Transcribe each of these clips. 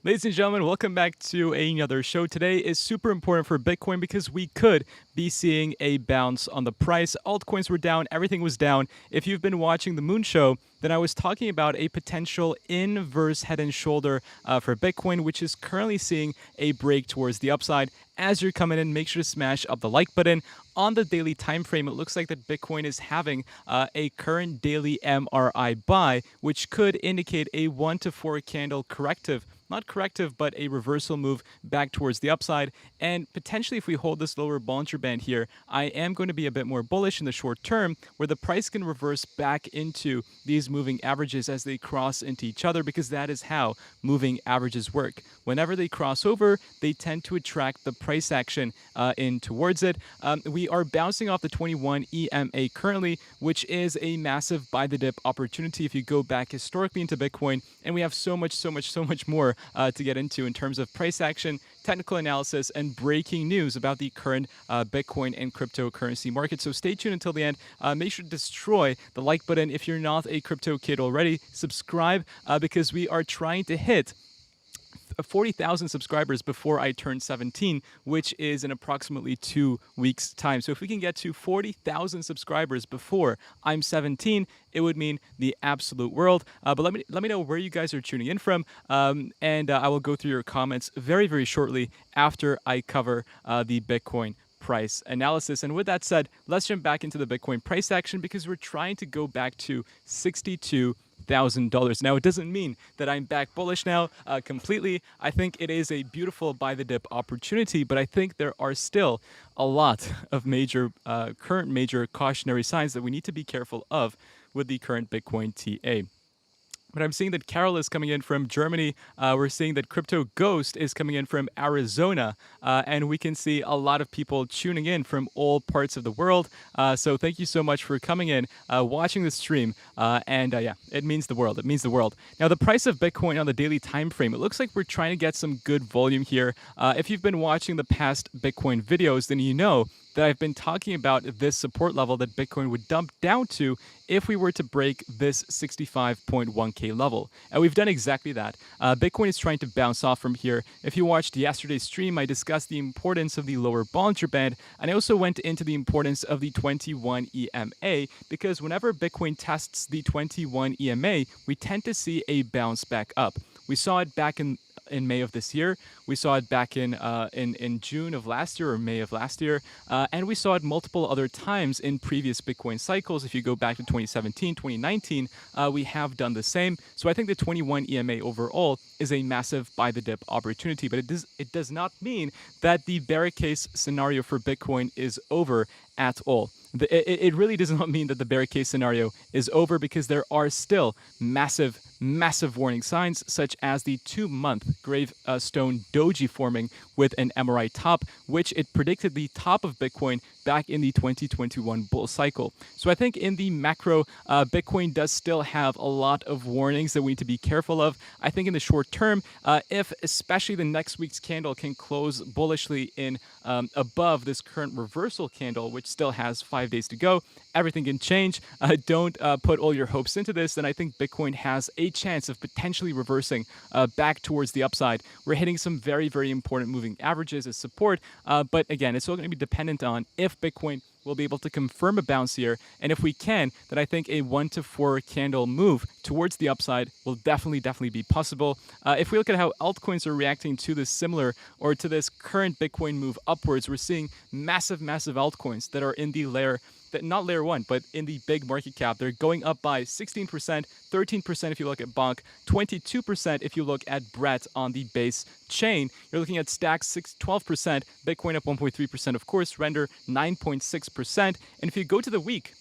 Ladies and gentlemen, welcome back to another show. Today is super important for Bitcoin because we could be seeing a bounce on the price. Altcoins were down, everything was down. If you've been watching the Moon Show, then I was talking about a potential inverse head and shoulder for Bitcoin, which is currently seeing a break towards the upside. As you're coming in, make sure to smash up the like button. On the daily time frame, it looks like that Bitcoin is having a current daily MRI buy, which could indicate a 1 to 4 candle corrective. Not corrective, but a reversal move back towards the upside. And potentially, if we hold this lower Bollinger Band here, I am going to be a bit more bullish in the short term, where the price can reverse back into these moving averages as they cross into each other, because that is how moving averages work. Whenever they cross over, they tend to attract the price action in towards it. We are bouncing off the 21 EMA currently, which is a massive buy the dip opportunity if you go back historically into Bitcoin. And we have so much more to get into in terms of price action, technical analysis, and breaking news about the current Bitcoin and cryptocurrency market. So stay tuned until the end. Make sure to destroy the like button if you're not a crypto kid already. Subscribe because we are trying to hit 40,000 subscribers before I turn 17, which is in approximately 2 weeks' time. So if we can get to 40,000 subscribers before I'm 17, it would mean the absolute world. But let me know where you guys are tuning in from, and I will go through your comments very shortly after I cover the Bitcoin price analysis. And with that said, let's jump back into the Bitcoin price action because we're trying to go back to $62,000. Now, it doesn't mean that I'm back bullish now completely. I think it is a beautiful buy the dip opportunity, but I think there are still a lot of current major cautionary signs that we need to be careful of with the current Bitcoin TA. But I'm seeing that Carol is coming in from Germany. We're seeing that Crypto Ghost is coming in from Arizona. And we can see a lot of people tuning in from all parts of the world. So thank you so much for coming in, watching the stream. Yeah, it means the world. It means the world. Now, the price of Bitcoin on the daily time frame, it looks like we're trying to get some good volume here. If you've been watching the past Bitcoin videos, then you know that I've been talking about this support level that Bitcoin would dump down to if we were to break this 65.1K level. And we've done exactly that. Bitcoin is trying to bounce off from here. If you watched yesterday's stream, I discussed the importance of the lower Bollinger Band, and I also went into the importance of the 21 EMA, because whenever Bitcoin tests the 21 EMA, we tend to see a bounce back up. We saw it back in May of this year. We saw it back in June of last year or May of last year. And we saw it multiple other times in previous Bitcoin cycles. If you go back to 2017, 2019, we have done the same. So I think the 21 EMA overall is a massive buy the dip opportunity, but it does not mean that the bear case scenario for Bitcoin is over at all. It really does not mean that the bear case scenario is over, because there are still massive warning signs, such as the 2-month gravestone doji forming with an MRI top, which it predicted the top of Bitcoin back in the 2021 bull cycle. So I think in the macro, Bitcoin does still have a lot of warnings that we need to be careful of. I think in the short term, if especially the next week's candle can close bullishly in above this current reversal candle, which still has 5 days to go, everything can change. Don't put all your hopes into this. Then I think Bitcoin has a chance of potentially reversing back towards the upside. We're hitting some very important moving averages as support. But again, it's all going to be dependent on if Bitcoin will be able to confirm a bounce here. And if we can, then I think a 1 to 4 candle move towards the upside will definitely be possible. If we look at how altcoins are reacting to this similar or to this current Bitcoin move upwards, we're seeing massive altcoins that are in the layer, that not layer 1, but in the big market cap. They're going up by 16%, 13% if you look at Bonk, 22% if you look at Brett on the base chain. You're looking at Stacks 12%, Bitcoin up 1.3%, of course, Render 9.6%. And if you go to the week,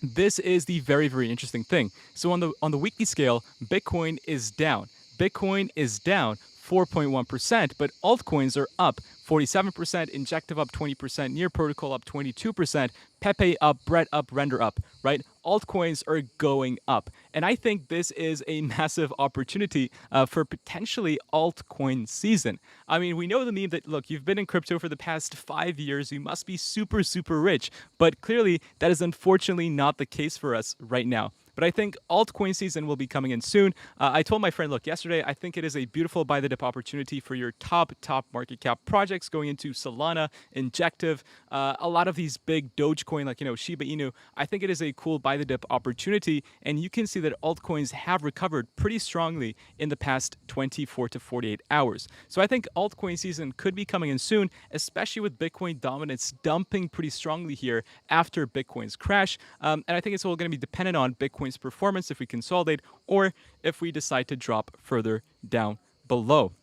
this is the very interesting thing. So on the weekly scale, Bitcoin is down. Bitcoin is down 4.1%, but altcoins are up 47%, Injective up 20%, Near Protocol up 22%, Pepe up, Bread up, Render up, right? Altcoins are going up. And I think this is a massive opportunity for potentially altcoin season. I mean, we know the meme that, look, you've been in crypto for the past 5 years, you must be super, super rich. But clearly, that is unfortunately not the case for us right now. But I think altcoin season will be coming in soon. I told my friend, look, yesterday, I think it is a beautiful buy the dip opportunity for your top market cap projects going into Solana, Injective, a lot of these big Dogecoin like, Shiba Inu. I think it is a cool buy the dip opportunity. And you can see that altcoins have recovered pretty strongly in the past 24 to 48 hours. So I think altcoin season could be coming in soon, especially with Bitcoin dominance dumping pretty strongly here after Bitcoin's crash. And I think it's all going to be dependent on Bitcoin's performance if we consolidate or if we decide to drop further down below.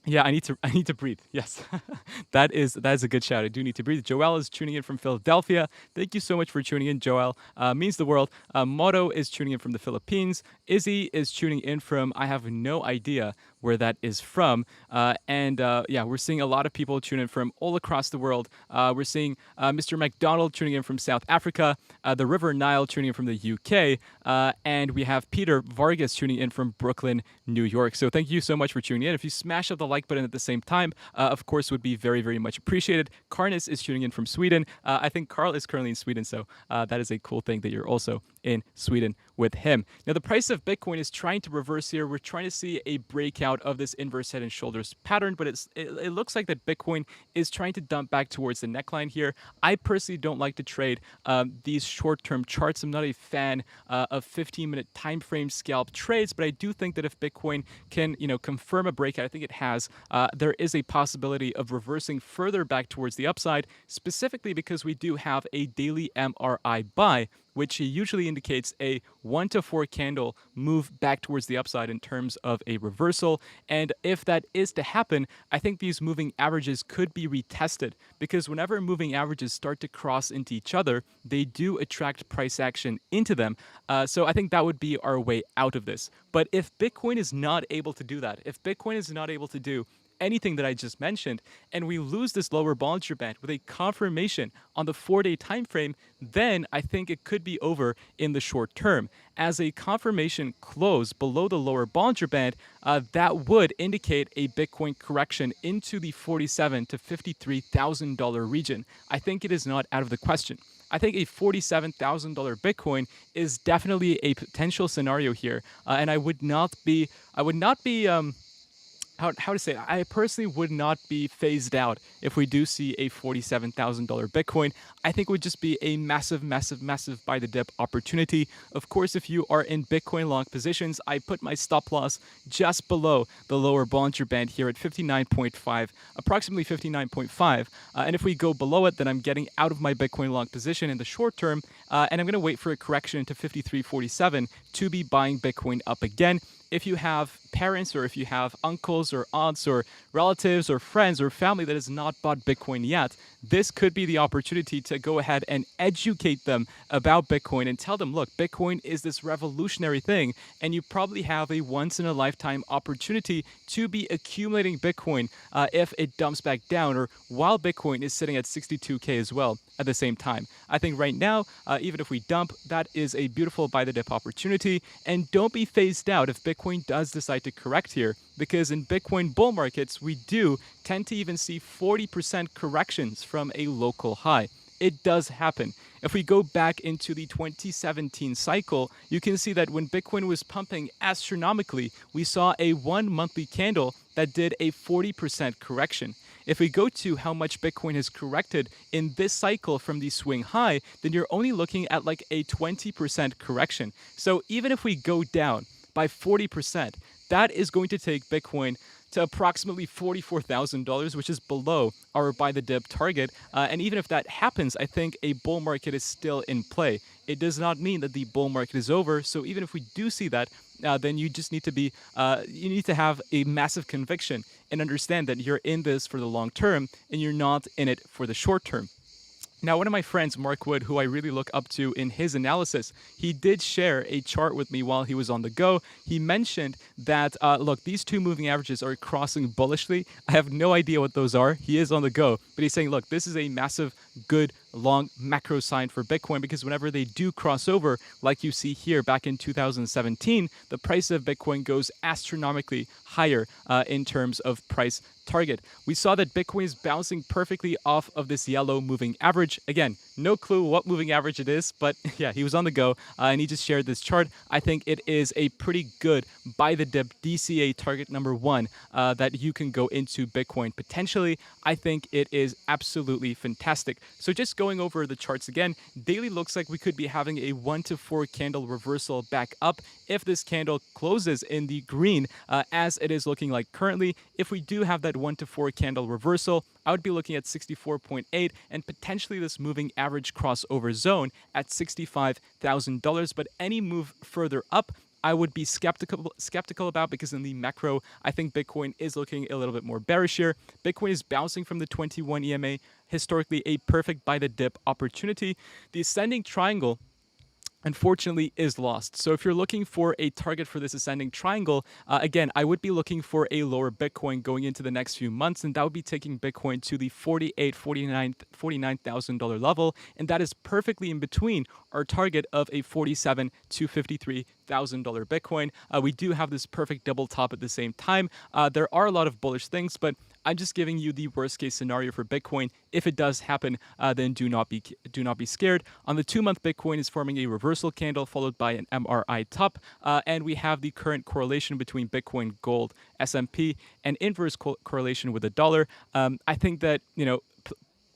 Yeah, I need to breathe. Yes, that is a good shout. I do need to breathe. Joel is tuning in from Philadelphia. Thank you so much for tuning in, Joel. Means the world. Moto is tuning in from the Philippines. Izzy is tuning in from, I have no idea where that is from. Yeah, we're seeing a lot of people tune in from all across the world. We're seeing Mr. McDonald tuning in from South Africa, the River Nile tuning in from the UK, and we have Peter Vargas tuning in from Brooklyn, New York. So thank you so much for tuning in. If you smash up the like button at the same time, of course, would be very, very much appreciated. Karnis is tuning in from Sweden. I think Carl is currently in Sweden, so that is a cool thing that you're also in Sweden with him. Now, the price of Bitcoin is trying to reverse here. We're trying to see a breakout of this inverse head and shoulders pattern, but it looks like that Bitcoin is trying to dump back towards the neckline here. I personally don't like to trade these short-term charts. I'm not a fan of 15-minute time frame scalp trades, but I do think that if Bitcoin can, confirm a breakout, I think it has, there is a possibility of reversing further back towards the upside, specifically because we do have a daily MRI buy, which usually indicates a 1 to 4 candle move back towards the upside in terms of a reversal. And if that is to happen, I think these moving averages could be retested, because whenever moving averages start to cross into each other, they do attract price action into them. So I think that would be our way out of this. But if Bitcoin is not able to do that, if Bitcoin is not able to do anything that I just mentioned, and we lose this lower Bollinger Band with a confirmation on the 4-day time frame, then I think it could be over in the short term. As a confirmation close below the lower Bollinger Band, that would indicate a Bitcoin correction into the $47,000 to $53,000 region. I think it is not out of the question. I think a $47,000 Bitcoin is definitely a potential scenario here, and I would not be how to say it? I personally would not be phased out if we do see a $47,000 Bitcoin. I think it would just be a massive, massive, massive buy the dip opportunity. Of course, if you are in Bitcoin long positions, I put my stop loss just below the lower Bollinger Band here at 59.5, approximately 59.5. And if we go below it, then I'm getting out of my Bitcoin long position in the short term, and I'm going to wait for a correction to 53.47 to be buying Bitcoin up again. If you have parents or if you have uncles or aunts or relatives or friends or family that has not bought Bitcoin yet, this could be the opportunity to go ahead and educate them about Bitcoin and tell them, look, Bitcoin is this revolutionary thing, and you probably have a once-in-a-lifetime opportunity to be accumulating Bitcoin if it dumps back down, or while Bitcoin is sitting at 62K as well at the same time. I think right now, even if we dump, that is a beautiful buy the dip opportunity, and don't be phased out if Bitcoin does decide to correct here, because in Bitcoin bull markets, we do tend to even see 40% corrections from a local high. It does happen. If we go back into the 2017 cycle, you can see that when Bitcoin was pumping astronomically, we saw a 1 monthly candle that did a 40% correction. If we go to how much Bitcoin has corrected in this cycle from the swing high, then you're only looking at like a 20% correction. So even if we go down by 40%, that is going to take Bitcoin to approximately $44,000, which is below our buy the dip target. And even if that happens, I think a bull market is still in play. It does not mean that the bull market is over. So even if we do see that, then you just need to be, you need to have a massive conviction and understand that you're in this for the long term and you're not in it for the short term. Now, one of my friends, Mark Wood, who I really look up to in his analysis, he did share a chart with me while he was on the go. He mentioned that, look, these two moving averages are crossing bullishly. I have no idea what those are. He is on the go, but he's saying, look, this is a massive good long macro sign for Bitcoin, because whenever they do cross over, like you see here back in 2017, the price of Bitcoin goes astronomically higher in terms of price target. We saw that Bitcoin is bouncing perfectly off of this yellow moving average. Again, no clue what moving average it is, but yeah, he was on the go and he just shared this chart. I think it is a pretty good buy the dip DCA target number one that you can go into Bitcoin potentially. I think it is absolutely fantastic. So just going over the charts again, daily looks like we could be having a 1 to 4 candle reversal back up if this candle closes in the green as it is looking like currently. If we do have that 1 to 4 candle reversal, I would be looking at 64.8 and potentially this moving average crossover zone at $65,000. But any move further up, I would be skeptical about, because in the macro, I think Bitcoin is looking a little bit more bearish here. Bitcoin is bouncing from the 21 EMA, historically a perfect buy the dip opportunity. The ascending triangle, unfortunately, is lost. So if you're looking for a target for this ascending triangle, again, I would be looking for a lower Bitcoin going into the next few months, and that would be taking Bitcoin to the $49,000 level, and that is perfectly in between our target of a $47,000 to $53,000 Bitcoin. We do have this perfect double top at the same time. There are a lot of bullish things, but I'm just giving you the worst case scenario for Bitcoin. If it does happen, then do not be scared. On the 2-month, Bitcoin is forming a reversal candle followed by an MRI top, and we have the current correlation between Bitcoin, gold, S&P, and inverse correlation with the dollar. I think that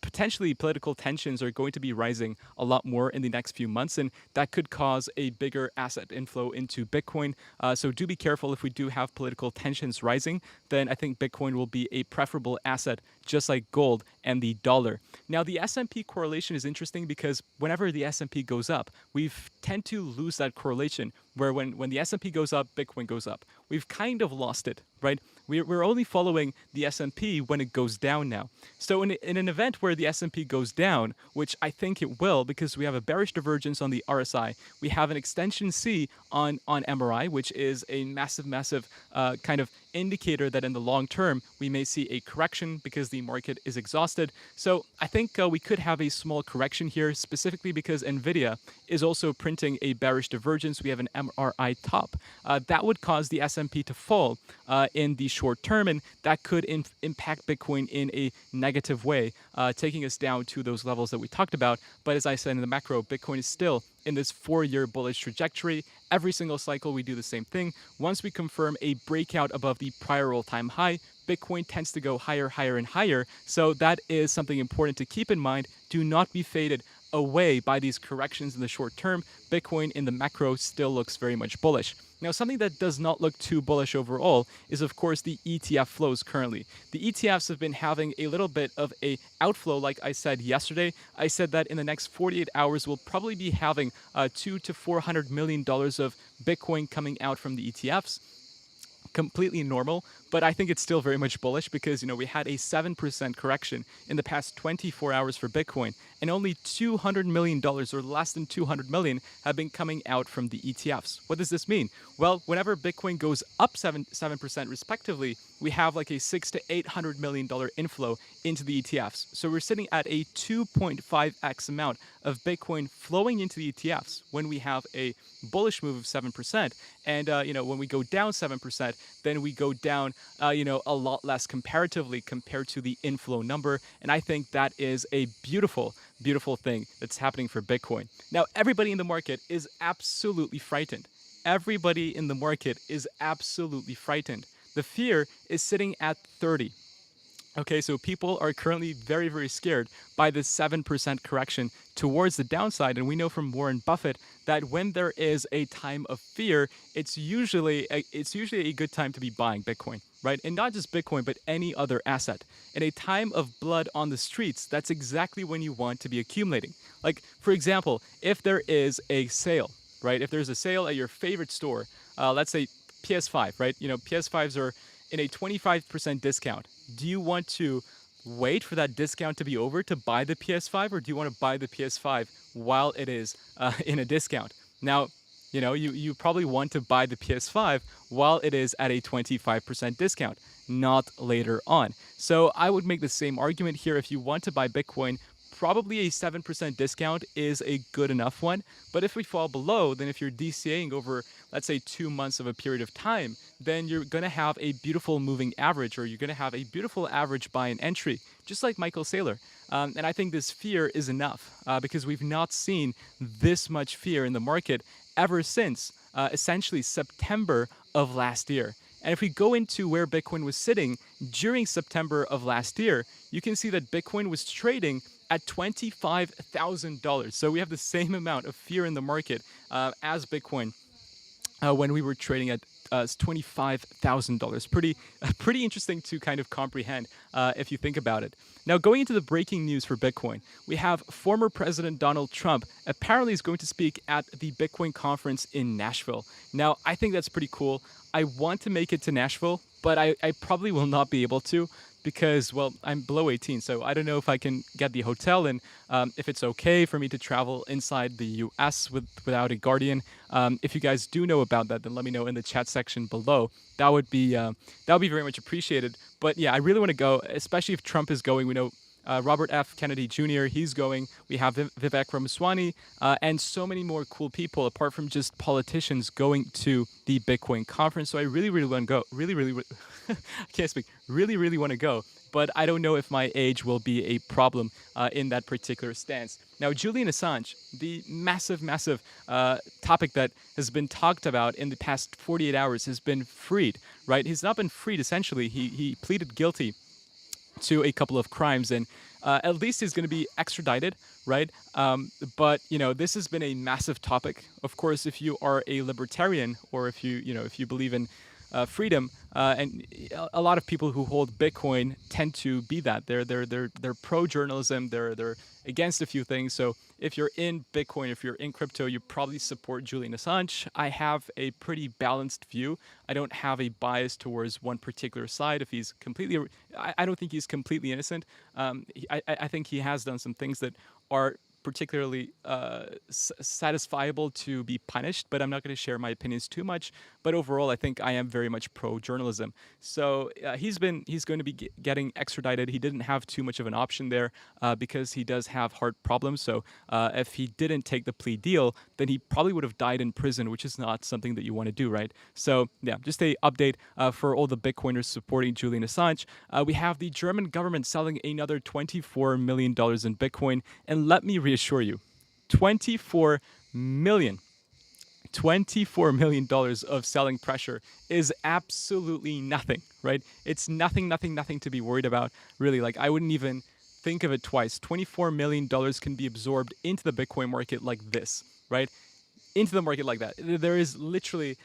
potentially political tensions are going to be rising a lot more in the next few months, and that could cause a bigger asset inflow into Bitcoin. So do be careful. If we do have political tensions rising, then I think Bitcoin will be a preferable asset, just like gold and the dollar. Now, the S&P correlation is interesting because whenever the S&P goes up, we tend to lose that correlation, where when the S&P goes up, Bitcoin goes up. We've kind of lost it, right? We're only following the S&P when it goes down now. So in an event where the S&P goes down, which I think it will, because we have a bearish divergence on the RSI, we have an extension C on MRI, which is a massive kind of indicator that in the long term we may see a correction because the market is exhausted. So I think we could have a small correction here, specifically because Nvidia is also printing a bearish divergence. We have an MRI top that would cause the S&P to fall in the short term, and that could impact Bitcoin in a negative way, taking us down to those levels that we talked about. But as I said in the macro, Bitcoin is still in this 4-year bullish trajectory. Every single cycle we do the same thing. Once we confirm a breakout above the prior all-time high, Bitcoin tends to go higher and higher. So that is something important to keep in mind. Do not be faded away by these corrections in the short term. Bitcoin in the macro still looks very much bullish. Now, something that does not look too bullish overall is, of course, the ETF flows currently. The ETFs have been having a little bit of a outflow. Like I said yesterday, I said that in the next 48 hours, we'll probably be having $200 to $400 million of Bitcoin coming out from the ETFs. Completely normal, but I think it's still very much bullish because, we had a 7% correction in the past 24 hours for Bitcoin, and only $200 million or less than 200 million have been coming out from the ETFs. What does this mean? Well, whenever Bitcoin goes up 7% respectively, we have like a $600 to $800 million inflow into the ETFs. So we're sitting at a 2.5x amount of Bitcoin flowing into the ETFs when we have a bullish move of 7%. And, when we go down 7%, then we go down, a lot less comparatively compared to the inflow number. And I think that is a beautiful thing that's happening for Bitcoin. Now, everybody in the market is absolutely frightened. Everybody in the market is absolutely frightened. The fear is sitting at 30. Okay, so people are currently very, very scared by this 7% correction towards the downside. And we know from Warren Buffett that when there is a time of fear, it's usually a good time to be buying Bitcoin, right? And not just Bitcoin, but any other asset. In a time of blood on the streets, that's exactly when you want to be accumulating. Like, for example, if there is a sale, right? If there's a sale at your favorite store, let's say PS5, right? PS5s are in a 25% discount. Do you want to wait for that discount to be over to buy the PS5, or do you want to buy the PS5 while it is in a discount? Now, you probably want to buy the PS5 while it is at a 25% discount, not later on. So I would make the same argument here. If you want to buy Bitcoin, probably a 7% discount is a good enough one. But if we fall below, then if you're DCAing over, let's say, 2 months of a period of time, then you're going to have a beautiful moving average, or you're going to have a beautiful average buy and entry, just like Michael Saylor. And I think this fear is enough because we've not seen this much fear in the market ever since essentially September of last year. And if we go into where Bitcoin was sitting during September of last year, you can see that Bitcoin was trading at $25,000. So we have the same amount of fear in the market as Bitcoin when we were trading at $25,000. Pretty interesting to kind of comprehend if you think about it. Now, going into the breaking news for Bitcoin, we have former President Donald Trump apparently is going to speak at the Bitcoin conference in Nashville. Now, I think that's pretty cool. I want to make it to Nashville, but I probably will not be able to because, well, I'm below 18, so I don't know if I can get the hotel and if it's okay for me to travel inside the U.S. without a guardian. If you guys do know about that, then let me know in the chat section below. That would be very much appreciated. But yeah, I really want to go, especially if Trump is going. We know Robert F. Kennedy Jr., he's going. We have Vivek Ramaswamy and so many more cool people apart from just politicians going to the Bitcoin conference. So I really want to go. I can't speak. Really want to go. But I don't know if my age will be a problem in that particular stance. Now, Julian Assange, the massive topic that has been talked about in the past 48 hours, has been freed, right? He's not been freed, essentially. He pleaded guilty to a couple of crimes, and at least he's going to be extradited, right? But this has been a massive topic. Of course, if you are a libertarian, or if you believe in freedom, and a lot of people who hold Bitcoin tend to be that. They're pro journalism. They're against a few things. So if you're in Bitcoin, if you're in crypto, you probably support Julian Assange. I have a pretty balanced view. I don't have a bias towards one particular side. If he's completely, I don't think he's completely innocent. I think he has done some things that are particularly satisfiable to be punished, but I'm not going to share my opinions too much. But overall, I think I am very much pro-journalism. So he's going to be getting extradited. He didn't have too much of an option there because he does have heart problems. So if he didn't take the plea deal, then he probably would have died in prison, which is not something that you want to do, right? So yeah, just a update for all the Bitcoiners supporting Julian Assange. We have the German government selling another $24 million in Bitcoin. And let me reassure you, $24 million of selling pressure is absolutely nothing, right? It's nothing to be worried about, really. Like, I wouldn't even think of it twice. $24 million can be absorbed into the Bitcoin market like this, right? Into the market like that. There is literally,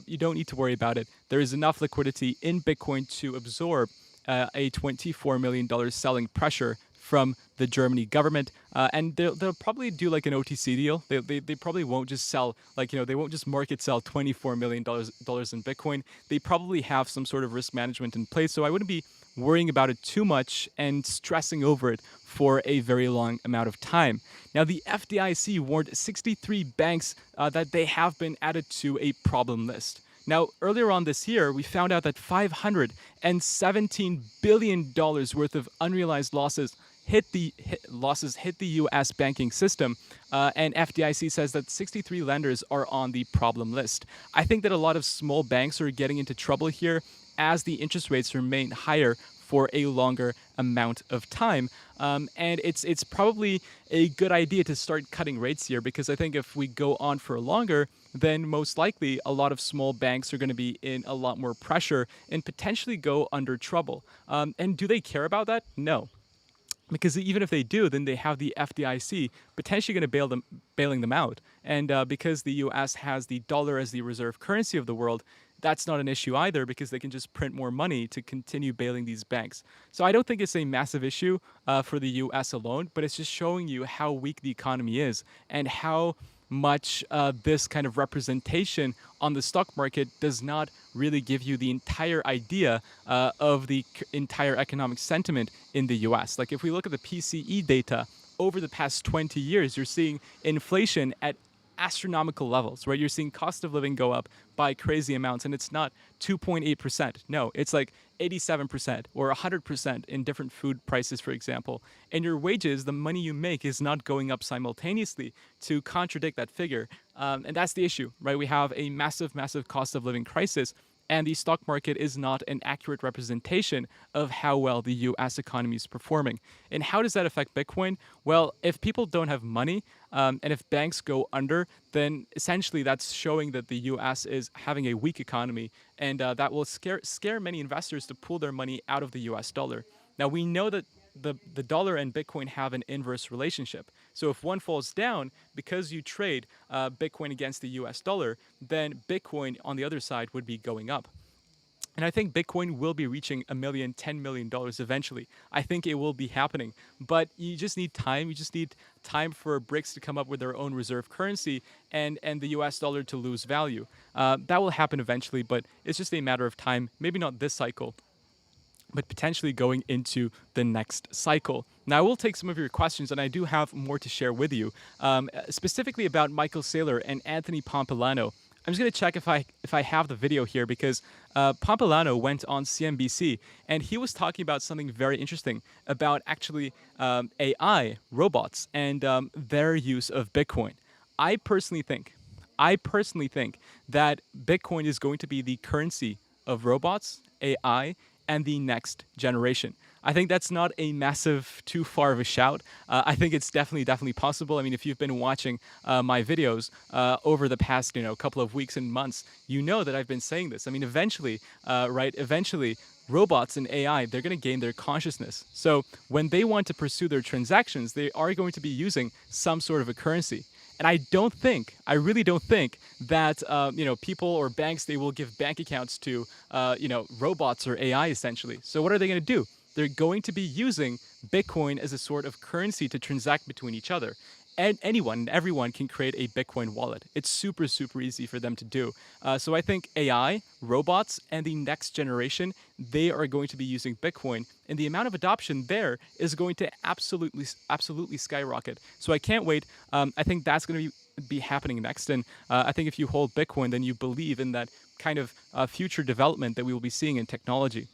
you don't need to worry about it. There is enough liquidity in Bitcoin to absorb a $24 million selling pressure from the Germany government, and they'll probably do like an OTC deal. They probably won't just sell, they won't just market sell $24 million in Bitcoin. They probably have some sort of risk management in place, so I wouldn't be worrying about it too much and stressing over it for a very long amount of time. Now, the FDIC warned 63 banks that they have been added to a problem list. Now, earlier on this year, we found out that $517 billion worth of unrealized losses hit the U.S. banking system, and FDIC says that 63 lenders are on the problem list. I think that a lot of small banks are getting into trouble here as the interest rates remain higher for a longer amount of time. And it's probably a good idea to start cutting rates here, because I think if we go on for longer, then most likely a lot of small banks are going to be in a lot more pressure and potentially go under trouble. And do they care about that? No. Because even if they do, then they have the FDIC potentially going to bailing them out. And because the U.S. has the dollar as the reserve currency of the world, that's not an issue either, because they can just print more money to continue bailing these banks. So I don't think it's a massive issue for the U.S. alone, but it's just showing you how weak the economy is and how much this kind of representation on the stock market does not really give you the entire idea of the entire economic sentiment in the US. Like, if we look at the PCE data over the past 20 years, you're seeing inflation at astronomical levels, right? You're seeing cost of living go up by crazy amounts, and it's not 2.8%. No, it's like 87% or 100% in different food prices, for example. And your wages, the money you make, is not going up simultaneously to contradict that figure. And that's the issue, right? We have a massive, massive cost of living crisis. And the stock market is not an accurate representation of how well the US economy is performing. And how does that affect Bitcoin? Well, if people don't have money and if banks go under, then essentially that's showing that the US is having a weak economy. And that will scare many investors to pull their money out of the US dollar. Now, we know that the dollar and Bitcoin have an inverse relationship. So if one falls down because you trade Bitcoin against the US dollar, then Bitcoin on the other side would be going up. And I think Bitcoin will be reaching $1 million, $10 million eventually. I think it will be happening. But you just need time. You just need time for BRICS to come up with their own reserve currency and the US dollar to lose value. That will happen eventually, but it's just a matter of time. Maybe not this cycle, but potentially going into the next cycle. Now, I will take some of your questions, and I do have more to share with you, specifically about Michael Saylor and Anthony Pompilano. I'm just going to check if I have the video here, because Pompilano went on CNBC, and he was talking about something very interesting about actually AI, robots, and their use of Bitcoin. I personally think that Bitcoin is going to be the currency of robots, AI, and the next generation. I think that's not a massive, too far of a shout. I think it's definitely possible. I mean, if you've been watching my videos over the past, couple of weeks and months, you know that I've been saying this. I mean, eventually, robots and AI, they're going to gain their consciousness. So when they want to pursue their transactions, they are going to be using some sort of a currency. And I really don't think that, people or banks, they will give bank accounts to, robots or AI essentially. So what are they going to do? They're going to be using Bitcoin as a sort of currency to transact between each other. And anyone and everyone can create a Bitcoin wallet. It's super, super easy for them to do. So I think AI, robots, and the next generation, they are going to be using Bitcoin. And the amount of adoption there is going to absolutely skyrocket. So I can't wait. I think that's going to be happening next. And I think if you hold Bitcoin, then you believe in that kind of future development that we will be seeing in technology.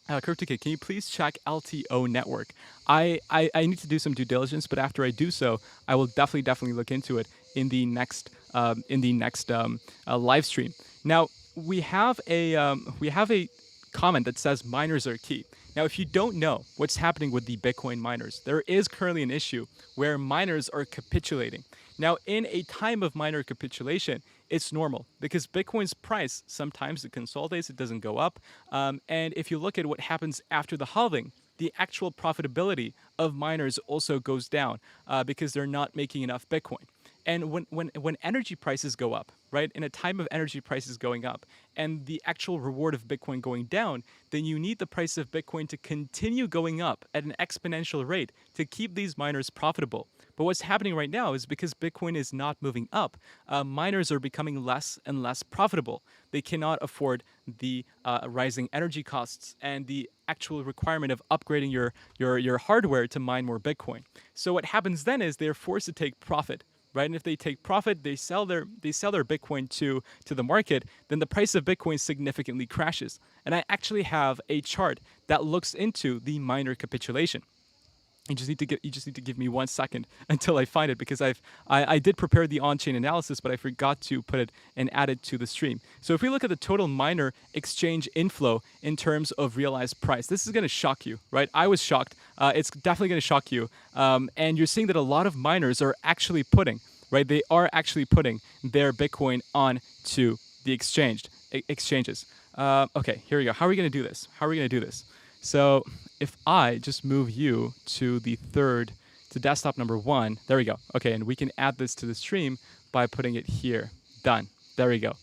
CryptoKid, can you please check LTO network? I need to do some due diligence, but after I do so, I will definitely look into it in the next live stream. Now we have a comment that says miners are key. Now, if you don't know what's happening with the Bitcoin miners, there is currently an issue where miners are capitulating. Now, in a time of miner capitulation, it's normal because Bitcoin's price, sometimes it consolidates, it doesn't go up. And if you look at what happens after the halving, the actual profitability of miners also goes down because they're not making enough Bitcoin. And when energy prices go up, right, in a time of energy prices going up and the actual reward of Bitcoin going down, then you need the price of Bitcoin to continue going up at an exponential rate to keep these miners profitable. But what's happening right now is because Bitcoin is not moving up, miners are becoming less and less profitable. They cannot afford the rising energy costs and the actual requirement of upgrading your hardware to mine more Bitcoin. So what happens then is they're forced to take profit. Right, and if they take profit, they sell their Bitcoin to the market, then the price of Bitcoin significantly crashes. And I actually have a chart that looks into the miner capitulation. You just need to give me 1 second until I find it, because I did prepare the on-chain analysis, but I forgot to put it and add it to the stream. So if we look at the total miner exchange inflow in terms of realized price, this is going to shock you, right? I was shocked. It's definitely going to shock you. And you're seeing that a lot of miners are actually putting, right? They are actually putting their Bitcoin onto the exchanges. Okay, here we go. How are we going to do this? So if I just move you to desktop number 1, there we go. Okay, and we can add this to the stream by putting it here. Done. There we go.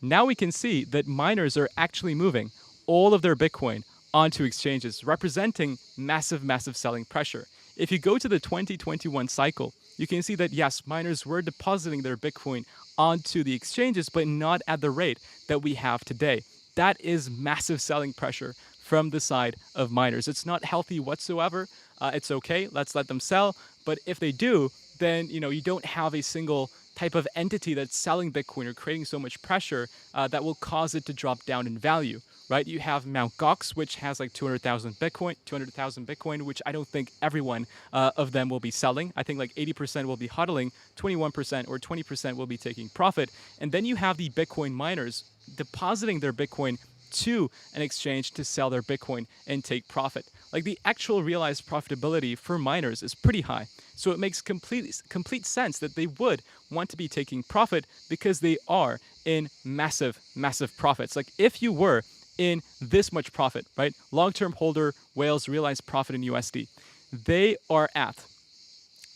Now we can see that miners are actually moving all of their Bitcoin onto exchanges, representing massive, massive selling pressure. If you go to the 2021 cycle, you can see that yes, miners were depositing their Bitcoin onto the exchanges, but not at the rate that we have today. That is massive selling pressure from the side of miners. It's not healthy whatsoever. It's okay. Let's let them sell. But if they do, then you don't have a single type of entity that's selling Bitcoin or creating so much pressure that will cause it to drop down in value, right? You have Mt. Gox, which has like 200,000 Bitcoin, which I don't think everyone of them will be selling. I think like 80% will be hodling, 21% or 20% will be taking profit. And then you have the Bitcoin miners depositing their Bitcoin to an exchange to sell their Bitcoin and take profit. Like the actual realized profitability for miners is pretty high. So it makes complete sense that they would want to be taking profit because they are in massive, massive profits. Like if you were in this much profit, right? Long-term holder whales realized profit in USD. They are at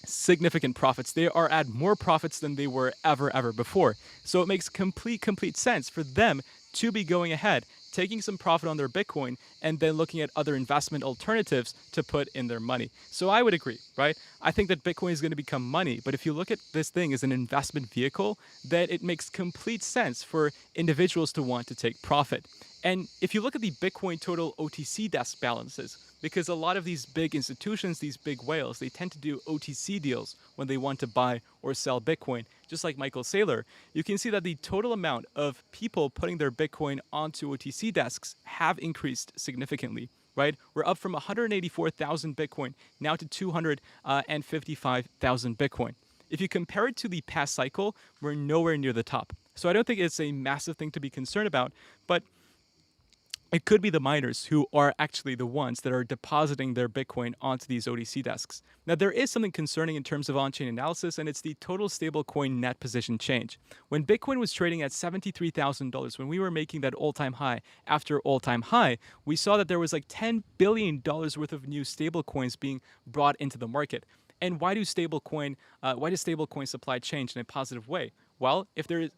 significant profits. They are at more profits than they were ever before. So it makes complete sense for them to be going ahead, taking some profit on their Bitcoin, and then looking at other investment alternatives to put in their money. So I would agree, right? I think that Bitcoin is going to become money, but if you look at this thing as an investment vehicle, then it makes complete sense for individuals to want to take profit. And if you look at the Bitcoin total OTC desk balances, because a lot of these big institutions, these big whales, they tend to do OTC deals when they want to buy or sell Bitcoin, just like Michael Saylor, you can see that the total amount of people putting their Bitcoin onto OTC desks have increased significantly, right? We're up from 184,000 Bitcoin now to 255,000 Bitcoin. If you compare it to the past cycle, we're nowhere near the top. So I don't think it's a massive thing to be concerned about, but it could be the miners who are actually the ones that are depositing their Bitcoin onto these OTC desks. Now, there is something concerning in terms of on-chain analysis, and it's the total stablecoin net position change. When Bitcoin was trading at $73,000, when we were making that all-time high after all-time high, we saw that there was like $10 billion worth of new stablecoins being brought into the market. And why does stablecoin supply change in a positive way? Well, if there's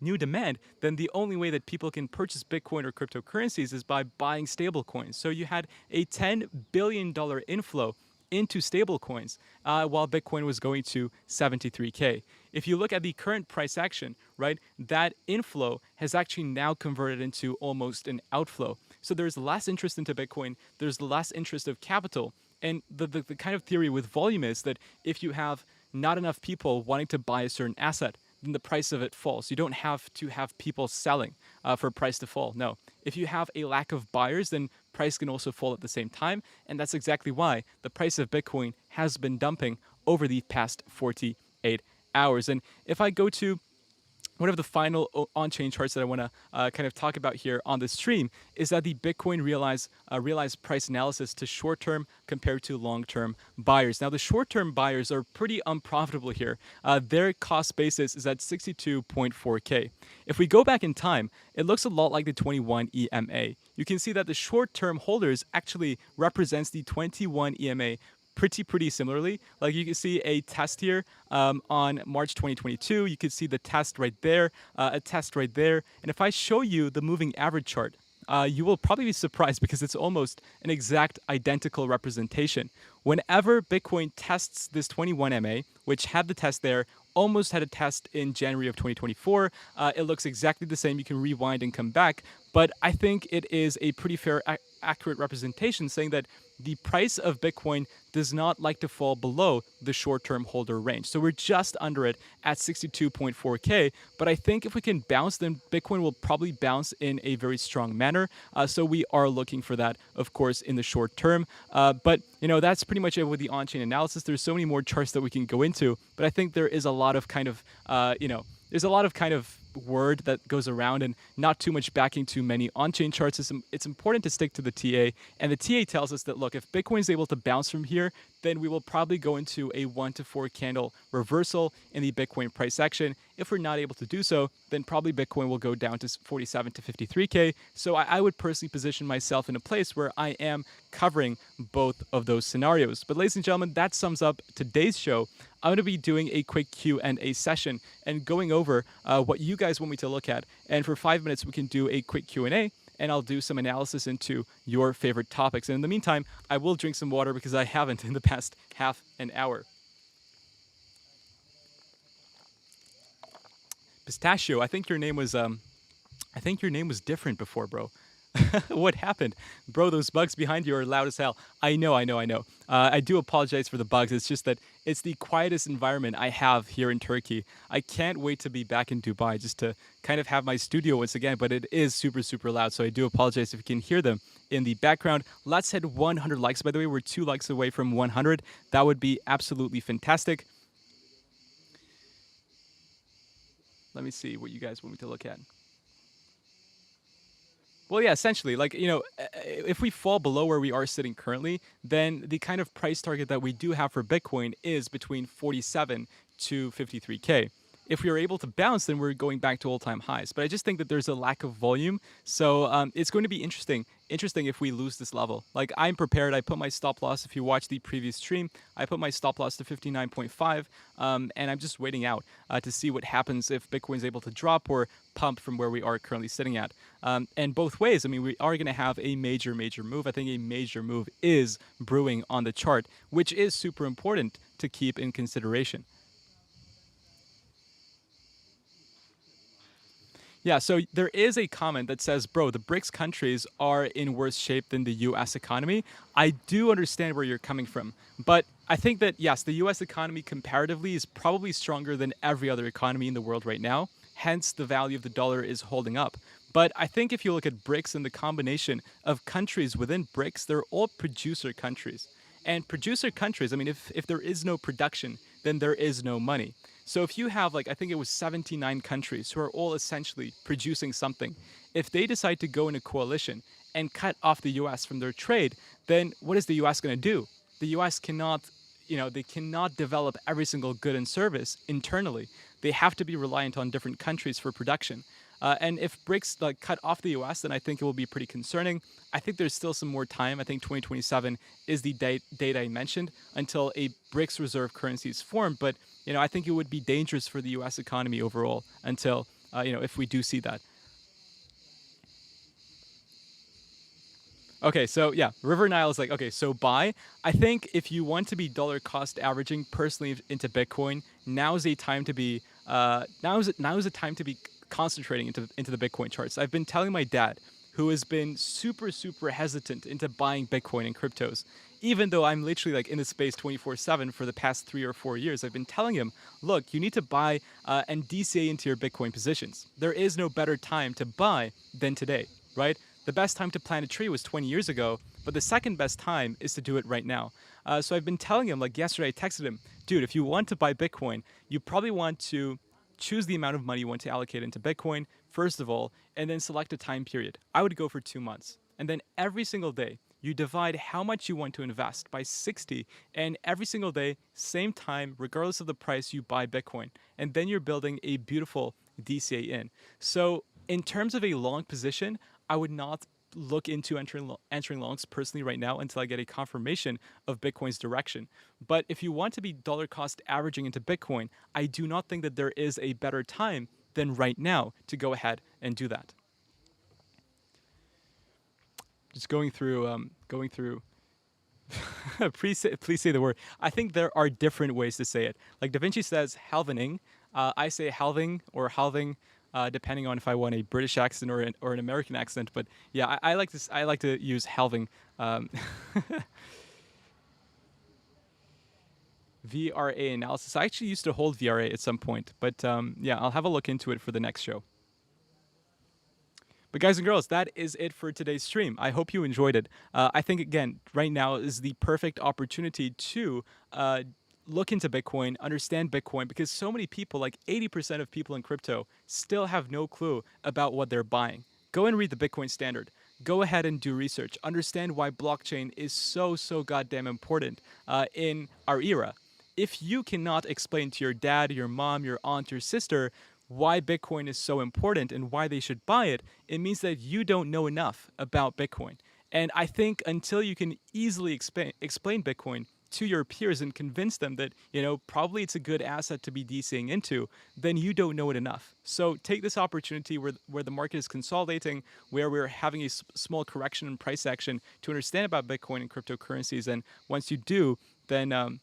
new demand, then the only way that people can purchase Bitcoin or cryptocurrencies is by buying stablecoins. So you had a $10 billion inflow into stablecoins while Bitcoin was going to 73K. If you look at the current price action, right, that inflow has actually now converted into almost an outflow. So there's less interest into Bitcoin, there's less interest of capital. And the kind of theory with volume is that if you have not enough people wanting to buy a certain asset, then the price of it falls. You don't have to have people selling for price to fall. No. If you have a lack of buyers, then price can also fall at the same time. And that's exactly why the price of Bitcoin has been dumping over the past 48 hours. And if I go to one of the final on-chain charts that I want to kind of talk about here on the stream is that the Bitcoin realized price analysis to short-term compared to long-term buyers. Now, the short-term buyers are pretty unprofitable here. Their cost basis is at 62.4K. If we go back in time, it looks a lot like the 21 EMA. You can see that the short-term holders actually represents the 21 EMA pretty similarly. Like you can see a test here on March 2022. You can see the test right there, a test right there. And if I show you the moving average chart, you will probably be surprised because it's almost an exact identical representation. Whenever Bitcoin tests this 21 MA, which had the test there, almost had a test in January of 2024, it looks exactly the same. You can rewind and come back. But I think it is a pretty fair, accurate representation saying that the price of Bitcoin does not like to fall below the short-term holder range. So we're just under it at 62.4K. But I think if we can bounce, then Bitcoin will probably bounce in a very strong manner. So we are looking for that, of course, in the short term. But, that's pretty much it with the on-chain analysis. There's so many more charts that we can go into. But I think there is a lot of kind of, there's a lot of kind of word that goes around and not too much backing to many on-chain charts. It's important to stick to the TA, and the TA tells us that, look, if Bitcoin is able to bounce from here, then we will probably go into a 1 to 4 candle reversal in the Bitcoin price action. If we're not able to do so, then probably Bitcoin will go down to 47 to 53K. So I would personally position myself in a place where I am covering both of those scenarios. But ladies and gentlemen, that sums up today's show. I'm going to be doing a quick Q&A session and going over what you guys want me to look at. And for 5 minutes, we can do a quick Q&A, and I'll do some analysis into your favorite topics. And in the meantime, I will drink some water because I haven't in the past half an hour. Pistachio, I think your name was different before, bro. What happened? Bro, those bugs behind you are loud as hell. I know, I know, I know. I do apologize for the bugs. It's just that it's the quietest environment I have here in Turkey. I can't wait to be back in Dubai just to kind of have my studio once again, but it is super, super loud. So I do apologize if you can hear them in the background. Let's hit 100 likes. By the way, we're 2 likes away from 100. That would be absolutely fantastic. Let me see what you guys want me to look at. Well, yeah, essentially, like, if we fall below where we are sitting currently, then the kind of price target that we do have for Bitcoin is between 47 to 53K. If we are able to bounce, then we're going back to all-time highs. But I just think that there's a lack of volume, so it's going to be interesting if we lose this level. Like, I'm prepared. I put my stop loss. If you watch the previous stream, I put my stop loss to 59.5, and I'm just waiting out to see what happens if Bitcoin's able to drop or pump from where we are currently sitting at. And both ways, I mean, we are going to have a major, major move. I think a major move is brewing on the chart, which is super important to keep in consideration. Yeah, so there is a comment that says, bro, the BRICS countries are in worse shape than the US economy. I do understand where you're coming from, but I think that, yes, the US economy comparatively is probably stronger than every other economy in the world right now. Hence, the value of the dollar is holding up. But I think if you look at BRICS and the combination of countries within BRICS, they're all producer countries. And producer countries, I mean, if there is no production, then there is no money. So if you have, like, I think it was 79 countries who are all essentially producing something, if they decide to go in a coalition and cut off the US from their trade, then what is the US going to do? The US cannot, they cannot develop every single good and service internally. They have to be reliant on different countries for production. And if BRICS like cut off the US, then I think it will be pretty concerning. I think there's still some more time. I think 2027 is the date I mentioned until a BRICS reserve currency is formed. But I think it would be dangerous for the US economy overall until if we do see that. Okay, so yeah, River Nile is like, okay, so buy. I think if you want to be dollar cost averaging personally into Bitcoin, now is a time to be now is a time to be concentrating into the Bitcoin charts. I've been telling my dad, who has been super super hesitant into buying Bitcoin and cryptos, even though I'm literally like in the space 24/7 for the past 3 or 4 years. I've been telling him, look, you need to buy and DCA into your Bitcoin positions. There is no better time to buy than today, right? The best time to plant a tree was 20 years ago, but the second best time is to do it right now. So I've been telling him, like yesterday, I texted him, dude, if you want to buy Bitcoin, you probably want to choose the amount of money you want to allocate into Bitcoin, first of all, and then select a time period. I would go for 2 months. And then every single day, you divide how much you want to invest by 60, and every single day, same time, regardless of the price, you buy Bitcoin. And then you're building a beautiful DCA in. So, in terms of a long position, I would not look into entering longs personally right now until I get a confirmation of Bitcoin's direction. But if you want to be dollar cost averaging into Bitcoin, I do not think that there is a better time than right now to go ahead and do that. Just going through. Please say the word. I think there are different ways to say it. Like Da Vinci says halvening. I say halving or halving, depending on if I want a British accent or an American accent. But yeah, I like to use halving. VRA analysis. I actually used to hold VRA at some point, but yeah, I'll have a look into it for the next show. But guys and girls, that is it for today's stream. I hope you enjoyed it. I think again, right now is the perfect opportunity to look into Bitcoin, understand Bitcoin, because so many people, like 80% of people in crypto, still have no clue about what they're buying. Go and read the Bitcoin Standard. Go ahead and do research. Understand why blockchain is so goddamn important in our era. If you cannot explain to your dad, your mom, your aunt, your sister why Bitcoin is so important and why they should buy it, it means that you don't know enough about Bitcoin. And I think until you can easily explain Bitcoin to your peers and convince them that, probably it's a good asset to be DCing into, then you don't know it enough. So take this opportunity where the market is consolidating, where we're having a small correction in price action to understand about Bitcoin and cryptocurrencies. And once you do, then, I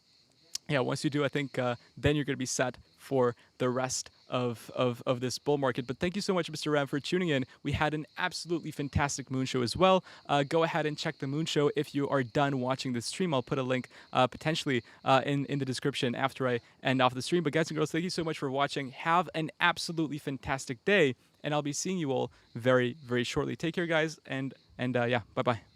think then you're going to be set for the rest of this bull market. But thank you so much, Mr. Ram, for tuning in. We had an absolutely fantastic moon show as well. Go ahead and check the moon show if you are done watching the stream. I'll put a link potentially in the description after I end off the stream. But guys and girls, thank you so much for watching. Have an absolutely fantastic day, and I'll be seeing you all very, very shortly. Take care, guys, and yeah, bye bye.